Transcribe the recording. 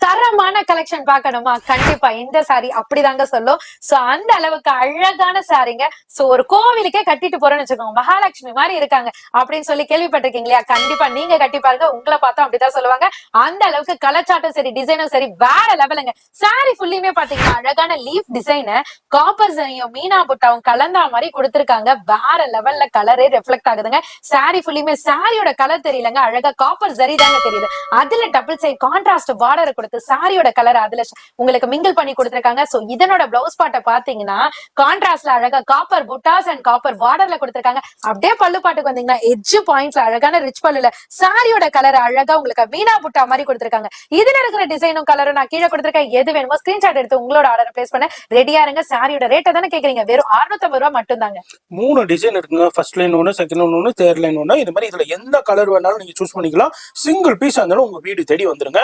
தரமான கலெக்ஷன் பார்க்கணுமா? கண்டிப்பா இந்த சாரி அப்படிதாங்க சொல்லும். சோ அந்த அளவுக்கு அழகான சாரிங்க. சோ ஒரு கோவிலுக்கே கட்டிட்டு போறேன்னு வச்சுக்கோங்க, மகாலட்சுமி மாதிரி இருக்காங்க அப்படின்னு சொல்லி கேள்விப்பட்டிருக்கீங்க இல்லையா? கண்டிப்பா நீங்க கட்டி பாருங்க, உங்களை பார்த்தா அப்படிதான் சொல்லுவாங்க. அந்த அளவுக்கு கலச்சாட்டம் சரி, டிசைனும் சரி, வேற லெவலுங்க. சாரி ஃபுல்லியுமே பாத்தீங்கன்னா அழகான லீஃப் டிசைன், காப்பர் சரியும் மீனா புட்டாவும் கலந்தா மாதிரி கொடுத்திருக்காங்க. வேற லெவல்ல கலரே ரிஃப்ளெக்ட் ஆகுதுங்க. சாரி ஃபுல்லியுமே சாரியோட கலர் தெரியலங்க, அழகா காப்பர் ஜரி தாங்க தெரியுது. அதுல டபுள் சைட் கான்ட்ராஸ்ட் பார்டர் கொடுத்து சாரியோட கலர் அதுல உங்களுக்கு மிங்கிள் பண்ணி கொடுத்திருக்காங்க. சோ இதனோட பிளவுஸ் பாட்டை பாத்தீங்கன்னா கான்ட்ராஸ்ட்ல அழகா காப்பர் புட்டாஸ் அண்ட் காப்பர் பார்டர்ல கொடுத்திருக்காங்க. அப்படியே பல்லு பாட்டுக்கு வந்தீங்கன்னா எட்ஜ் பாயிண்ட்ஸ்ல அழகான ரிச் பல்லுல சாரியோட கலர் அழகா உங்களுக்கு வீணா புட்டா மாதிரி கொடுத்திருக்காங்க. இதுல இருக்கிற டிசைனும் கலரும் நான் கீழே கொடுத்திருக்கேன். எது வேணுமோ ஸ்கிரீன்ஷாட் எடுத்து உங்களோட ஆர்டர் பிளேஸ் பண்ண ரெடியா இருங்க. சாரியோட ரேட்டை தானே கேக்குறீங்க, வெறும் 650 ரூபாய் மட்டும் தாங்க. 3 டிசைன் இருக்குங்க. ஃபர்ஸ்ட் லைன் ஒன்று, செகண்ட் லைன் ஒன்று, தேர்ட் லைன் ஒன்று. இது மாதிரி இதுல எந்த கலர் வேணாலும் நீங்க சூஸ் பண்ணிக்கலாம். சிங்கிள் பீஸ் இருந்தாலும் உங்க வீடு தேடி வந்துருங்க.